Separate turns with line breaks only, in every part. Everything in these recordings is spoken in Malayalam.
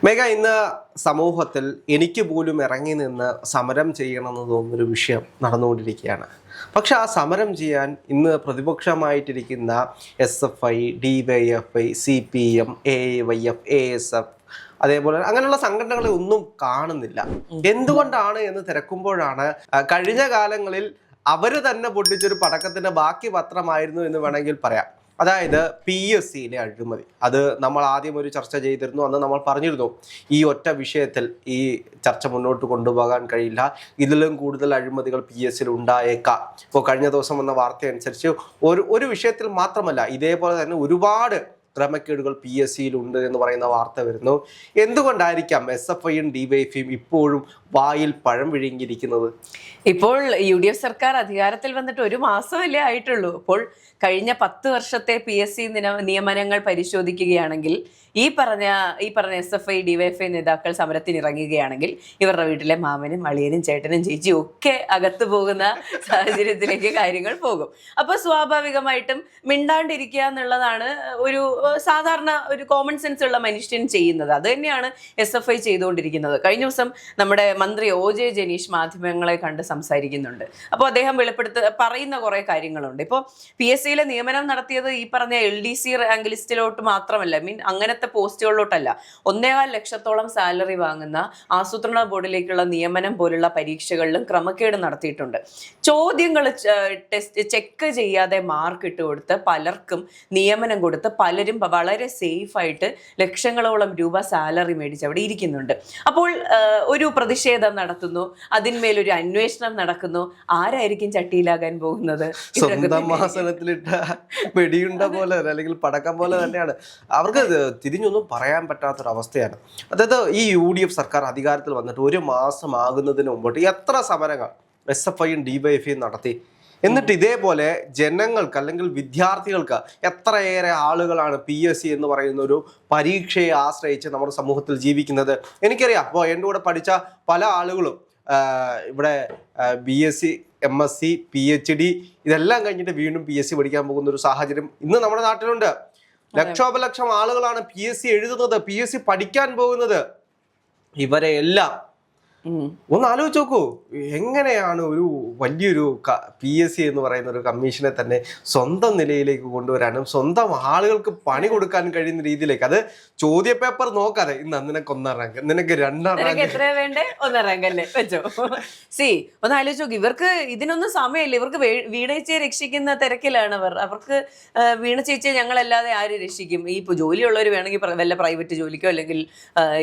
മേഘ, ഇന്ന് സമൂഹത്തിൽ എനിക്ക് പോലും ഇറങ്ങി നിന്ന് സമരം ചെയ്യണമെന്ന് തോന്നുന്നൊരു വിഷയം നടന്നുകൊണ്ടിരിക്കുകയാണ്. പക്ഷെ ആ സമരം ചെയ്യാൻ ഇന്ന് പ്രതിപക്ഷമായിട്ടിരിക്കുന്ന SFI, DYFI, CPM, AYF, ASF, അതേപോലെ അങ്ങനെയുള്ള സംഘടനകളെ ഒന്നും കാണുന്നില്ല. എന്തുകൊണ്ടാണ് എന്ന് തിരക്കുമ്പോഴാണ് കഴിഞ്ഞ കാലങ്ങളിൽ അവർ തന്നെ പൊട്ടിച്ചൊരു പടക്കത്തിന്റെ ബാക്കി പത്രമായിരുന്നു എന്ന് വേണമെങ്കിൽ പറയാം. അതായത് PSCയിലെ അഴിമതി. അത് നമ്മൾ ആദ്യം ഒരു ചർച്ച ചെയ്തിരുന്നു. അന്ന് നമ്മൾ പറഞ്ഞിരുന്നു, ഈ ഒറ്റ വിഷയത്തിൽ ഈ ചർച്ച മുന്നോട്ട് കൊണ്ടുപോകാൻ കഴിയില്ല, ഇതിലും കൂടുതൽ അഴിമതികൾ PSCയിൽ ഉണ്ടായേക്കാം. ഇപ്പോൾ കഴിഞ്ഞ ദിവസം വന്ന വാർത്ത അനുസരിച്ച് ഒരു വിഷയത്തിൽ മാത്രമല്ല, ഇതേപോലെ തന്നെ ഒരുപാട് ക്രമക്കേടുകൾ PSCയിൽ ഉണ്ട് എന്ന് പറയുന്ന വാർത്ത വരുന്നു. എന്തുകൊണ്ടായിരിക്കാം SFIയും DYFIയും ഇപ്പോഴും വായിൽ പഴം വിഴുങ്ങിയിരിക്കുന്നത്?
ഇപ്പോൾ UDF സർക്കാർ അധികാരത്തിൽ വന്നിട്ട് ഒരു മാസമല്ലേ ആയിട്ടുള്ളൂ. അപ്പോൾ കഴിഞ്ഞ 10 വർഷത്തെ PSC നിയമനങ്ങൾ പരിശോധിക്കുകയാണെങ്കിൽ ഈ പറഞ്ഞ SFI, DYFI നേതാക്കൾ സമരത്തിന് ഇറങ്ങുകയാണെങ്കിൽ ഇവരുടെ വീട്ടിലെ മാമനും അളിയനും ചേട്ടനും ചേച്ചിയും ഒക്കെ അകത്തു പോകുന്ന സാഹചര്യത്തിലേക്ക് കാര്യങ്ങൾ പോകും. അപ്പോൾ സ്വാഭാവികമായിട്ടും മിണ്ടാണ്ടിരിക്കുക എന്നുള്ളതാണ് ഒരു സാധാരണ ഒരു കോമൺ സെൻസ് ഉള്ള മനുഷ്യൻ ചെയ്യുന്നത്. അത് തന്നെയാണ് SFI ചെയ്തുകൊണ്ടിരിക്കുന്നത്. കഴിഞ്ഞ ദിവസം നമ്മുടെ മന്ത്രി OJ ജനീഷ് മാധ്യമങ്ങളെ കണ്ട് സംസാരിക്കുന്നുണ്ട്. അപ്പോൾ അദ്ദേഹം പറയുന്ന കുറേ കാര്യങ്ങളുണ്ട്. ഇപ്പോൾ PSCയിലെ നിയമനം നടത്തിയത് ഈ പറഞ്ഞ LDC റാങ്ക് ലിസ്റ്റിലോട്ട് മാത്രമല്ല, അങ്ങനത്തെ പോസ്റ്റുകളിലോട്ടല്ല, 1.25 ലക്ഷത്തോളം സാലറി വാങ്ങുന്ന ആസൂത്രണ ബോർഡിലേക്കുള്ള നിയമനം പോലുള്ള പരീക്ഷകളിലും ക്രമക്കേട് നടത്തിയിട്ടുണ്ട്. ചോദ്യങ്ങൾ ചെക്ക് ചെയ്യാതെ മാർക്ക് ഇട്ട് കൊടുത്ത് പലർക്കും നിയമനം കൊടുത്ത് പലരും വളരെ സേഫ് ആയിട്ട് ലക്ഷങ്ങളോളം രൂപ സാലറി മേടിച്ച് അവിടെ ഇരിക്കുന്നുണ്ട്. അപ്പോൾ ഒരു പ്രതിഷേധം നടത്തുന്നു, അതിന്മേലൊരു അന്വേഷണം നടക്കുന്നു. ആരായിരിക്കും ചട്ടിയിലാകാൻ പോകുന്നത്?
സ്വന്തം ആസനത്തിലിട്ട വെടിയുണ്ട പോലെ അല്ലെങ്കിൽ പടക്കം പോലെ തന്നെയാണ്. അവർക്ക് തിരിഞ്ഞൊന്നും പറയാൻ പറ്റാത്തൊരവസ്ഥയാണ്. അതായത് ഈ UDF സർക്കാർ അധികാരത്തിൽ വന്നിട്ട് ഒരു മാസം ആകുന്നതിന് മുമ്പോട്ട് എത്ര സമരങ്ങൾ SFIയും DYFIയും നടത്തി. എന്നിട്ട് ഇതേപോലെ ജനങ്ങൾക്ക് അല്ലെങ്കിൽ വിദ്യാർത്ഥികൾക്ക് എത്രയേറെ ആളുകളാണ് PSC എന്ന് പറയുന്ന ഒരു പരീക്ഷയെ ആശ്രയിച്ച് നമ്മുടെ സമൂഹത്തിൽ ജീവിക്കുന്നത്. എനിക്കറിയാം, അപ്പോൾ എൻ്റെ കൂടെ പഠിച്ച പല ആളുകളും ഇവിടെ BSc, MSc, PhD ഇതെല്ലാം കഴിഞ്ഞിട്ട് വീണ്ടും PSC പഠിക്കാൻ പോകുന്ന ഒരു സാഹചര്യം ഇന്ന് നമ്മുടെ നാട്ടിലുണ്ട്. ലക്ഷോപലക്ഷം ആളുകളാണ് PSC എഴുതുന്നത്, PSC പഠിക്കാൻ പോകുന്നത്. ഇവരെ എല്ലാം ഒന്ന് ആലോചിച്ച് നോക്കൂ. എങ്ങനെയാണ് ഒരു വലിയൊരു PSC എന്ന് പറയുന്ന ഒരു കമ്മീഷനെ തന്നെ സ്വന്തം നിലയിലേക്ക് കൊണ്ടുവരാനും സ്വന്തം ആളുകൾക്ക് പണി കൊടുക്കാൻ കഴിയുന്ന രീതിയിലേക്ക്. അത് ചോദ്യ പേപ്പർ നോക്കാതെ ഇന്ന് നിനക്ക് 1 റാങ്ക്, നിനക്ക് 2 റാങ്ക്,
എത്ര വേണ്ടേ 1 റാങ്ക് അല്ലേ വെച്ചോ. ഒന്ന് ആലോചിച്ച് നോക്കി. ഇവർക്ക് ഇതിനൊന്നും സമയമില്ല. ഇവർക്ക് വീണ ചേച്ചിയെ രക്ഷിക്കുന്ന തിരക്കിലാണ് അവർ. അവർക്ക് വീണ ചേച്ചിയെ ഞങ്ങളല്ലാതെ ആര് രക്ഷിക്കും? ഈ ജോലിയുള്ളവർ വേണമെങ്കിൽ വല്ല പ്രൈവറ്റ് ജോലിക്കോ അല്ലെങ്കിൽ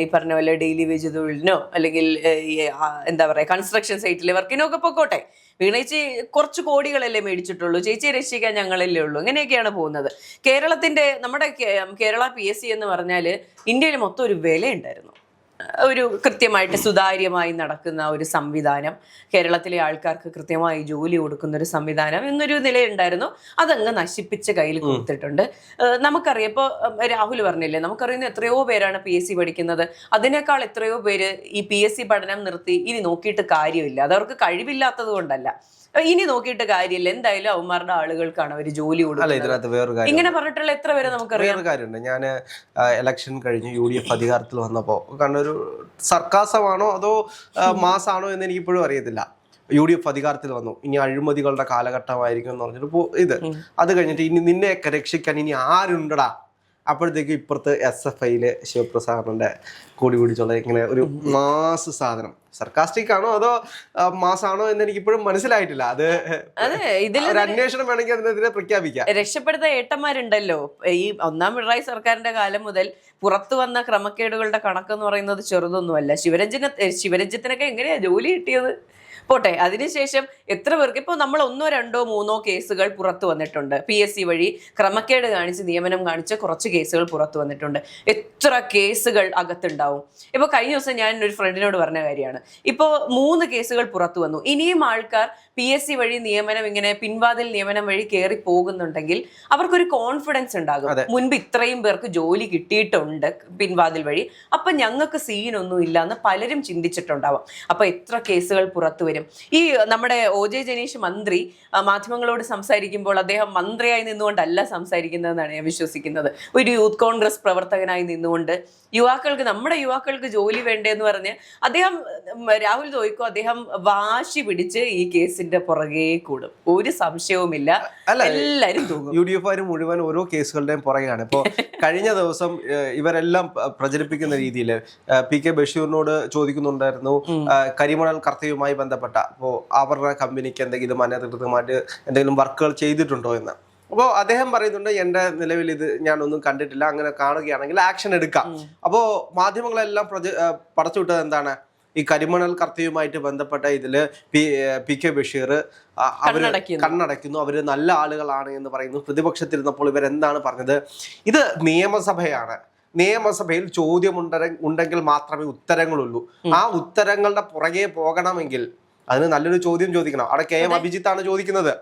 ഈ പറഞ്ഞ വല്ല ഡെയിലി വേജ് തൊഴിലിനോ അല്ലെങ്കിൽ എന്താ പറയുക കൺസ്ട്രക്ഷൻ സൈറ്റിലെ വർക്കിനൊക്കെ പൊക്കോട്ടെ. വീണേച്ചി കുറച്ച് കോടികളല്ലേ മേടിച്ചിട്ടുള്ളൂ, ചേച്ചിയെ രക്ഷിക്കാൻ ഞങ്ങളല്ലേ ഉള്ളൂ. ഇങ്ങനെയൊക്കെയാണ് പോകുന്നത്. നമ്മുടെ കേരള PSC എന്ന് പറഞ്ഞാൽ ഇന്ത്യയിൽ മൊത്തം ഒരു വിലയുണ്ടായിരുന്നു. ഒരു കൃത്യമായിട്ട് സുതാര്യമായി നടക്കുന്ന ഒരു സംവിധാനം, കേരളത്തിലെ ആൾക്കാർക്ക് കൃത്യമായി ജോലി കൊടുക്കുന്ന ഒരു സംവിധാനം എന്നൊരു നിലയുണ്ടായിരുന്നു. അതങ്ങ് നശിപ്പിച്ച് കയ്യിൽ കൊടുത്തിട്ടുണ്ട്. നമുക്കറിയാം, ഇപ്പോൾ രാഹുൽ പറഞ്ഞില്ലേ, നമുക്കറിയുന്ന എത്രയോ പേരാണ് PSC പഠിക്കുന്നത്. അതിനേക്കാൾ എത്രയോ പേര് ഈ PSC പഠനം നിർത്തി ഇനി നോക്കിയിട്ട് കാര്യമില്ല. അതവർക്ക് കഴിവില്ലാത്തത് കൊണ്ടല്ല, ഇനി നോക്കിയിട്ട് കാര്യമില്ല. എന്തായാലും അവന്മാരുടെ ആളുകൾക്കാണ് അവർ ജോലി കൊടുക്കുന്നത്. ഇങ്ങനെ പറഞ്ഞിട്ടുള്ള എത്ര പേരെ നമുക്കറിയാം.
കാര്യമുണ്ട്. ഞാൻ ഇലക്ഷൻ കഴിഞ്ഞ് UDF അധികാരത്തിൽ വന്നപ്പോൾ കണ്ടൊരു സർക്കാസമാണോ അതോ മാസാണോ എന്ന് എനിക്കിപ്പോഴും അറിയത്തില്ല. UDF അധികാരത്തിൽ വന്നു, ഇനി അഴിമതികളുടെ കാലഘട്ടമായിരിക്കും എന്ന് പറഞ്ഞിട്ട് അത് കഴിഞ്ഞിട്ട് ഇനി നിന്നെയൊക്കെ രക്ഷിക്കാൻ ഇനി ആരുണ്ടടാ. അപ്പോഴത്തേക്കും ഇപ്പുറത്ത് SFIയിലെ ശിവപ്രസാദിന്റെ കൂടി പിടിച്ചുള്ള ഇങ്ങനെ ഒരു മാസ് സാധനം. സർക്കാസ്റ്റിക് ആണോ അതോ മാസാണോ എന്ന് എനിക്കിപ്പോഴും മനസ്സിലായിട്ടില്ല. അത് ഒരു അന്വേഷണം വേണമെങ്കിൽ അതിനെതിരെ പ്രഖ്യാപിക്കാം.
രക്ഷപ്പെടുത്ത ഏട്ടന്മാരുണ്ടല്ലോ. ഈ 1ാം പിണറായി സർക്കാരിന്റെ കാലം മുതൽ പുറത്തു വന്ന ക്രമക്കേടുകളുടെ കണക്കെന്ന് പറയുന്നത് ചെറുതൊന്നുമല്ല. ശിവരഞ്ജിത്തിനൊക്കെ എങ്ങനെയാ ജോലി കിട്ടിയത്? പോട്ടെ, അതിനുശേഷം എത്ര പേർക്ക് ഇപ്പോൾ നമ്മൾ 1, 2, 3 കേസുകൾ പുറത്തു വന്നിട്ടുണ്ട്. PSC വഴി ക്രമക്കേട് കാണിച്ച് നിയമനം കാണിച്ച് കുറച്ച് കേസുകൾ പുറത്തു വന്നിട്ടുണ്ട്. എത്ര കേസുകൾ അകത്തുണ്ടാവും? ഇപ്പോൾ കഴിഞ്ഞ ദിവസം ഞാൻ ഒരു ഫ്രണ്ടിനോട് പറഞ്ഞ കാര്യമാണ്. ഇപ്പോൾ 3 കേസുകൾ പുറത്തു വന്നു. ഇനിയും ആൾക്കാർ PSC വഴി നിയമനം, ഇങ്ങനെ പിൻവാതിൽ നിയമനം വഴി കയറി പോകുന്നുണ്ടെങ്കിൽ അവർക്കൊരു കോൺഫിഡൻസ് ഉണ്ടാകും. മുൻപ് ഇത്രയും പേർക്ക് ജോലി കിട്ടിയിട്ടുണ്ട് പിൻവാതിൽ വഴി, അപ്പൊ ഞങ്ങൾക്ക് സീനൊന്നും ഇല്ല എന്ന് പലരും ചിന്തിച്ചിട്ടുണ്ടാവും. അപ്പൊ എത്ര കേസുകൾ പുറത്തു വരും. ഈ നമ്മുടെ OJ ജനീഷ് മന്ത്രി മാധ്യമങ്ങളോട് സംസാരിക്കുമ്പോൾ അദ്ദേഹം മന്ത്രിയായി നിന്നുകൊണ്ടല്ല സംസാരിക്കുന്നതെന്നാണ് ഞാൻ വിശ്വസിക്കുന്നത്. ഒരു യൂത്ത് കോൺഗ്രസ് പ്രവർത്തകനായി നിന്നുകൊണ്ട് നമ്മുടെ യുവാക്കൾക്ക് ജോലി വേണ്ടേന്ന് പറഞ്ഞ് അദ്ദേഹം, രാഹുൽ ചോദിക്കും, അദ്ദേഹം വാശി പിടിച്ച് ഈ കേസിന്റെ പുറകെ കൂടും. ഒരു സംശയവുമില്ല, എല്ലാരും തൂങ്ങും.
UDF മുഴുവൻ ഓരോ കേസുകളുടെയും പുറകെയാണ്. ഇപ്പോ കഴിഞ്ഞ ദിവസം ഇവരെല്ലാം പ്രചരിപ്പിക്കുന്ന രീതിയിൽ PK ബഷീറിനോട് ചോദിക്കുന്നുണ്ടായിരുന്നു കരിമണൽ കർത്തയുമായി ബന്ധപ്പെട്ട അപ്പോൾ അവരുടെ കമ്പനിക്ക് എന്തെങ്കിലും അനധികൃതമായിട്ട് എന്തെങ്കിലും വർക്കുകൾ ചെയ്തിട്ടുണ്ടോ എന്ന്. അപ്പോൾ അദ്ദേഹം പറയുന്നുണ്ട് എൻ്റെ നിലവിൽ ഇത് ഞാനൊന്നും കണ്ടിട്ടില്ല, അങ്ങനെ കാണുകയാണെങ്കിൽ ആക്ഷൻ എടുക്കാം. അപ്പോൾ മാധ്യമങ്ങളെല്ലാം പടച്ചുവിട്ടത് എന്താണ്, ഈ കരിമണൽ കർത്തയുമായിട്ട് ബന്ധപ്പെട്ട ഇതില് PK ബഷീർ അവര് കണ്ണടയ്ക്കുന്നു, അവര് നല്ല ആളുകളാണ് എന്ന് പറയുന്നു. പ്രതിപക്ഷത്തിരുന്നപ്പോൾ ഇവരെന്താണ് പറഞ്ഞത്, ഇത് നിയമസഭയാണ്, നിയമസഭയിൽ ചോദ്യം ഉണ്ടെങ്കിൽ മാത്രമേ ഉത്തരങ്ങളുള്ളൂ, ആ ഉത്തരങ്ങളുടെ പുറകെ പോകണമെങ്കിൽ അതിന് നല്ലൊരു ചോദ്യം ചോദിക്കണം. അവിടെ KM അഭിജിത്താണ് ചോദിക്കുന്നത്.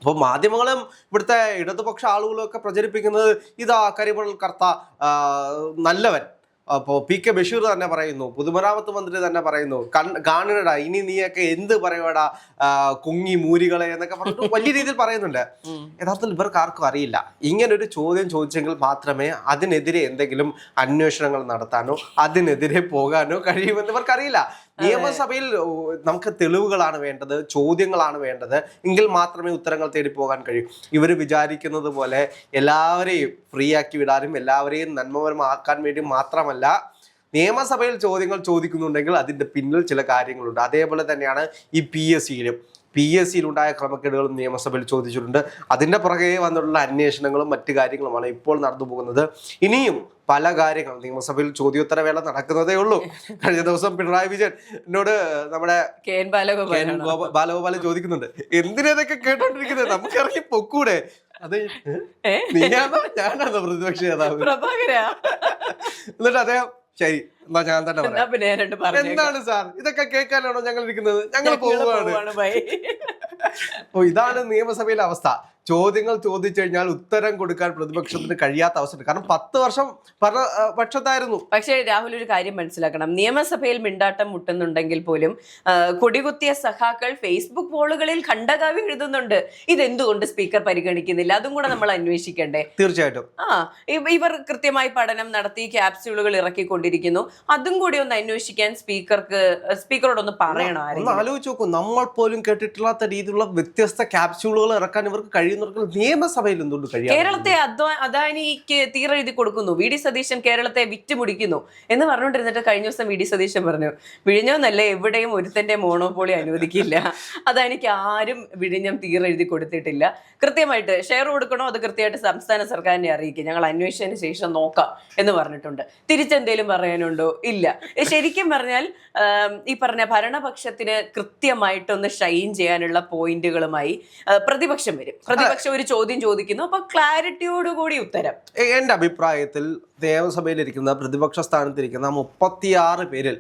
അപ്പോൾ മാധ്യമങ്ങളും ഇവിടുത്തെ ഇടതുപക്ഷ ആളുകളും ഒക്കെ പ്രചരിപ്പിക്കുന്നത് ഇതാ കരിമണൽ കർത്ത നല്ലവൻ. അപ്പോൾ PK ബഷീർ തന്നെ പറയുന്നു, പൊതുമരാമത്ത് മന്ത്രി തന്നെ പറയുന്നു, കാണണടാ ഇനി നീയൊക്കെ എന്ത് പറയുവാടാ കുങ്ങി മൂരികളെ എന്നൊക്കെ പറഞ്ഞിട്ട് വലിയ രീതിയിൽ പറയുന്നുണ്ട്. യഥാർത്ഥത്തിൽ ഇവർക്ക് ആർക്കും അറിയില്ല. ഇങ്ങനൊരു ചോദ്യം ചോദിച്ചെങ്കിൽ മാത്രമേ അതിനെതിരെ എന്തെങ്കിലും അന്വേഷണങ്ങൾ നടത്താനോ അതിനെതിരെ പോകാനോ കഴിയുമെന്ന് ഇവർക്കറിയില്ല. നിയമസഭയിൽ നമുക്ക് തെളിവുകളാണ് വേണ്ടത്, ചോദ്യങ്ങളാണ് വേണ്ടത്, എങ്കിൽ മാത്രമേ ഉത്തരങ്ങൾ തേടി പോകാൻ കഴിയൂ. ഇവർ വിചാരിക്കുന്നത് പോലെ എല്ലാവരെയും ഫ്രീ ആക്കി വിടാനും എല്ലാവരെയും നന്മപരമാക്കാൻ വേണ്ടി മാത്രമല്ല, നിയമസഭയിൽ ചോദ്യങ്ങൾ ചോദിക്കുന്നുണ്ടെങ്കിൽ അതിൻ്റെ പിന്നിൽ ചില കാര്യങ്ങളുണ്ട്. അതേപോലെ തന്നെയാണ് ഈ PSCയിലുണ്ടായ ക്രമക്കേടുകളും നിയമസഭയിൽ ചോദിച്ചിട്ടുണ്ട്. അതിൻ്റെ പുറകെ വന്നിട്ടുള്ള അന്വേഷണങ്ങളും മറ്റു കാര്യങ്ങളുമാണ് ഇപ്പോൾ നടന്നു പോകുന്നത്. ഇനിയും പല കാര്യങ്ങളും നിയമസഭയിൽ ചോദ്യോത്തരവേള നടക്കുന്നതേ ഉള്ളൂ. കഴിഞ്ഞ ദിവസം പിണറായി വിജയൻ എന്നോട് നമ്മുടെ ബാലഗോപാലൻ ചോദിക്കുന്നുണ്ട്, എന്തിനേതൊക്കെ കേട്ടോണ്ടിരിക്കുന്നത്, നമുക്ക് ഇറങ്ങി പൊക്കൂടെ? അത് നീയാണോ ഞാനാണോ പ്രതിപക്ഷ നേതാവ്? എന്നിട്ട് അദ്ദേഹം ശരി എന്നാ ഞാൻ തന്നെ പറയാം. എന്താണ് സാർ ഇതൊക്കെ കേൾക്കാനാണോ ഞങ്ങൾ ഇരിക്കുന്നത്? ഞങ്ങൾ പോവുകയാണ്. അപ്പൊ ഇതാണ് നിയമസഭയിലെ അവസ്ഥ. ചോദ്യങ്ങൾ ചോദിച്ചു കഴിഞ്ഞാൽ ഉത്തരം കൊടുക്കാൻ പ്രതിപക്ഷത്തിന് കഴിയാത്ത അവസ്ഥ. കാരണം 10 വർഷം പക്ഷത്തായിരുന്നു.
പക്ഷേ രാഹുൽ ഒരു കാര്യം മനസ്സിലാക്കണം, നിയമസഭയിൽ മിണ്ടാട്ടം മുട്ടുന്നുണ്ടെങ്കിൽ പോലും കൊടികുത്തിയ സഖാക്കൾ ഫേസ്ബുക്ക് പോളുകളിൽ ഖണ്ഡകാവ്യം എഴുതുന്നുണ്ട്. ഇതെന്തുകൊണ്ട് സ്പീക്കർ പരിഗണിക്കുന്നില്ല? അതും കൂടെ നമ്മൾ അന്വേഷിക്കണ്ടേ?
തീർച്ചയായിട്ടും.
ഇവർ കൃത്യമായി പഠനം നടത്തി ക്യാപ്സ്യൂളുകൾ ഇറക്കിക്കൊണ്ടിരിക്കുന്നു. അതും കൂടി ഒന്ന് അന്വേഷിക്കാൻ സ്പീക്കറോടൊന്ന് പറയണോ?
ആലോചിച്ച് നോക്കൂ, നമ്മൾ പോലും കേട്ടിട്ടില്ലാത്ത രീതിയിലുള്ള വ്യത്യസ്ത ക്യാപ്സ്യൂളുകൾ ഇറക്കാൻ ഇവർക്ക് കഴിയുന്നവർക്ക് നിയമസഭയിൽ എന്തുകൊണ്ട് കഴിയും?
കേരളത്തെ അദാനിക്ക് തീരെഴുതി കൊടുക്കുന്നു, VD സതീശൻ കേരളത്തെ വിറ്റുമുടിക്കുന്നു എന്ന് പറഞ്ഞുകൊണ്ടിരുന്നിട്ട് കഴിഞ്ഞ ദിവസം VD സതീശൻ പറഞ്ഞു, വിഴിഞ്ഞമെന്നല്ല എവിടെയും ഒരുത്തന്റെ മോണോപോളി അനുവദിക്കില്ല, അദാനിക്ക് ആരും വിഴിഞ്ഞം തീരെഴുതി കൊടുത്തിട്ടില്ല, കൃത്യമായിട്ട് ഷെയർ കൊടുക്കണോ അത് കൃത്യമായിട്ട് സംസ്ഥാന സർക്കാരിനെ അറിയിക്കും, ഞങ്ങൾ അന്വേഷിച്ചതിന് ശേഷം നോക്കാം എന്ന് പറഞ്ഞിട്ടുണ്ട്. തിരിച്ചെന്തേലും പറയാനുണ്ടോ? ഇല്ല. ശരിക്കും പറഞ്ഞാൽ ഈ പറഞ്ഞ ഭരണപക്ഷത്തിന് കൃത്യമായിട്ടൊന്ന് ഷൈൻ ചെയ്യാനുള്ള പോയിന്റുകളുമായി പ്രതിപക്ഷം വരും. പ്രതിപക്ഷം ഒരു ചോദ്യം ചോദിക്കുന്നു, അപ്പൊ ക്ലാരിറ്റിയോടുകൂടി ഉത്തരം.
എന്റെ അഭിപ്രായത്തിൽ നിയമസഭയിലിരിക്കുന്ന പ്രതിപക്ഷ സ്ഥാനത്തിരിക്കുന്ന 36 പേരിൽ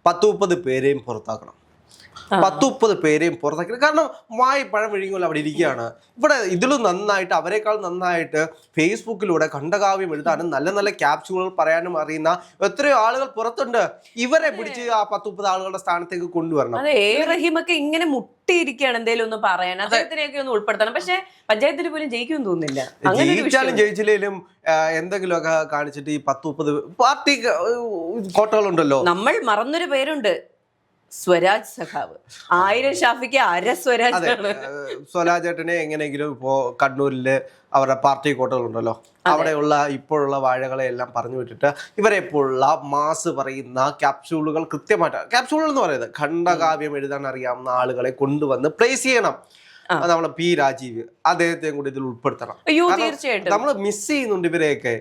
10-30 പേരെയും പുറത്താക്കണം. 10-30 പേരെയും പുറത്താക്കി. കാരണം പഴം വിഴുങ്ങുമല്ലോ അവിടെ ഇരിക്കുകയാണ്. ഇവിടെ ഇതിലും നന്നായിട്ട്, അവരെക്കാൾ നന്നായിട്ട് ഫേസ്ബുക്കിലൂടെ ഖണ്ഡകാവ്യം എഴുതാനും നല്ല നല്ല ക്യാപ്സ്യൂളുകൾ പറയാനും അറിയുന്ന എത്രയോ ആളുകൾ പുറത്തുണ്ട്. ഇവരെ പിടിച്ച് ആ 10-30 ആളുകളുടെ സ്ഥാനത്തേക്ക് കൊണ്ടുവരണം.
അതെ, റഹീമൊക്കെ ഇങ്ങനെ മുട്ടിയിരിക്കുകയാണ് എന്തെങ്കിലും ഒന്ന് പറയാൻ, അദ്ദേഹത്തിനെയൊക്കെ ഒന്ന് ഉൾപ്പെടുത്തണം. പക്ഷെ പഞ്ചായത്തിൽ പോലും ജയിക്കുമെന്ന് തോന്നുന്നില്ല.
ജയിച്ചാലും ജയിച്ചില്ലേലും എന്തെങ്കിലുമൊക്കെ കാണിച്ചിട്ട് ഈ 10-30 പാർട്ടി കോട്ടകളുണ്ടല്ലോ. നമ്മൾ
മറന്നൊരു പേരുണ്ട്, സ്വരാജ് സഖാവ്. 1000 ഷാഫിക്ക് അര സ്വരാജ്.
സ്വരാജേട്ടനെ എങ്ങനെയെങ്കിലും ഇപ്പോ കണ്ണൂരില് അവരുടെ പാർട്ടി കോട്ടകളുണ്ടല്ലോ, അവിടെയുള്ള ഇപ്പോഴുള്ള വാഴകളെ എല്ലാം പറഞ്ഞു വിട്ടിട്ട് ഇവരെ ഇപ്പോഴുള്ള മാസ് പറയുന്ന ക്യാപ്സ്യൂളുകൾ കൃത്യമായിട്ട്, ക്യാപ്സ്യൂളുകൾ എന്ന് പറയുന്നത് ഖണ്ഡകാവ്യം എഴുതാൻ അറിയാവുന്ന ആളുകളെ കൊണ്ടുവന്ന് പ്ലേസ് ചെയ്യണം. നമ്മളെ P രാജീവ്, അദ്ദേഹത്തെയും കൂടി ഇതിൽ ഉൾപ്പെടുത്തണം. നമ്മൾ മിസ് ചെയ്യുന്നുണ്ട് ഇവരെയൊക്കെ.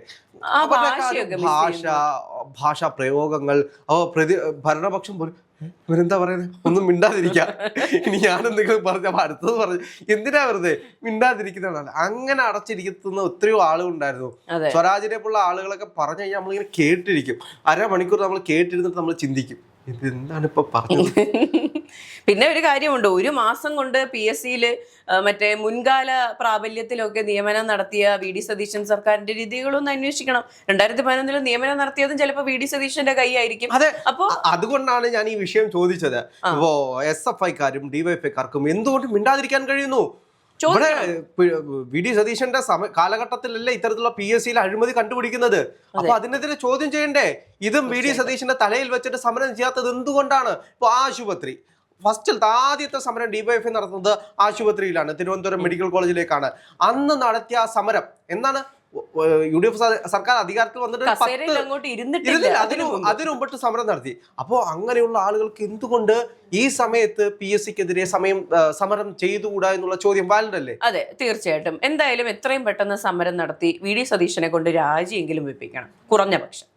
ഭാഷാ പ്രയോഗങ്ങൾ ഭരണപക്ഷം പോലും ഇവരെന്താ പറയുന്നത്, ഒന്നും മിണ്ടാതിരിക്കാം. ഇനി ഞാനെന്തെങ്കിലും പറഞ്ഞ അടുത്തത് പറഞ്ഞു, എന്തിനാ വെറുതെ മിണ്ടാതിരിക്കുന്നതാണ്. അങ്ങനെ അടച്ചിരിക്കുന്ന എത്രയോ ആളുകളുണ്ടായിരുന്നു. സ്വരാജിനെ പോലുള്ള ആളുകളൊക്കെ പറഞ്ഞു കഴിഞ്ഞാൽ നമ്മളിങ്ങനെ കേട്ടിരിക്കും. അരമണിക്കൂർ നമ്മൾ കേട്ടിരുന്നിട്ട് നമ്മൾ ചിന്തിക്കും, ഇത് എന്താണ് ഇപ്പൊ പറഞ്ഞത്?
പിന്നെ ഒരു കാര്യമുണ്ട്, ഒരു മാസം കൊണ്ട് PSC-യിൽ മറ്റേ മുൻകാല പ്രാബല്യത്തിലൊക്കെ നിയമനം നടത്തിയ VD സതീശൻ സർക്കാരിന്റെ രീതികളൊന്ന് അന്വേഷിക്കണം. 2011 നിയമനം നടത്തിയതും ചിലപ്പോൾ VD സതീശന്റെ കൈയായിരിക്കും.
അതെ,
അപ്പോ
അതുകൊണ്ടാണ് ഞാൻ ഈ വിഷയം ചോദിച്ചത്. ഇപ്പോ SFI-ക്കാരും DYFI-ക്കാർക്കും എന്തുകൊണ്ട് മിണ്ടാതിരിക്കാൻ കഴിയുന്നു? ഇവിടെ VD സതീശന്റെ കാലഘട്ടത്തിലല്ലേ ഇത്തരത്തിലുള്ള PSC-യിൽ അഴിമതി കണ്ടുപിടിക്കുന്നത്. അപ്പൊ അതിനെതിരെ ചോദ്യം ചെയ്യണ്ടേ? ഇതും VD സതീശന്റെ തലയിൽ വെച്ചിട്ട് സമരം ചെയ്യാത്തത് എന്തുകൊണ്ടാണ്? ഇപ്പൊ ആശുപത്രി ആദ്യത്തെ സമരം DYFI നടത്തുന്നത് ആശുപത്രിയിലാണ്, തിരുവനന്തപുരം മെഡിക്കൽ കോളേജിലേക്കാണ്. അന്ന് നടത്തിയ ആ സമരം എന്താണ്? UDF സർക്കാർ അധികാരത്തിൽ വന്നിട്ട് അതിനു മുമ്പിട്ട് സമരം നടത്തി. അപ്പോൾ അങ്ങനെയുള്ള ആളുകൾക്ക് എന്തുകൊണ്ട് ഈ സമയത്ത് PSC-ക്കെതിരെ സമരം ചെയ്തുകൂടാ എന്നുള്ള ചോദ്യം വാലിഡ് അല്ലേ?
അതെ, തീർച്ചയായിട്ടും. എന്തായാലും എത്രയും പെട്ടെന്ന് സമരം നടത്തി VD സതീശനെ കൊണ്ട് രാജിയെങ്കിലും വെപ്പിക്കണം, കുറഞ്ഞ പക്ഷം.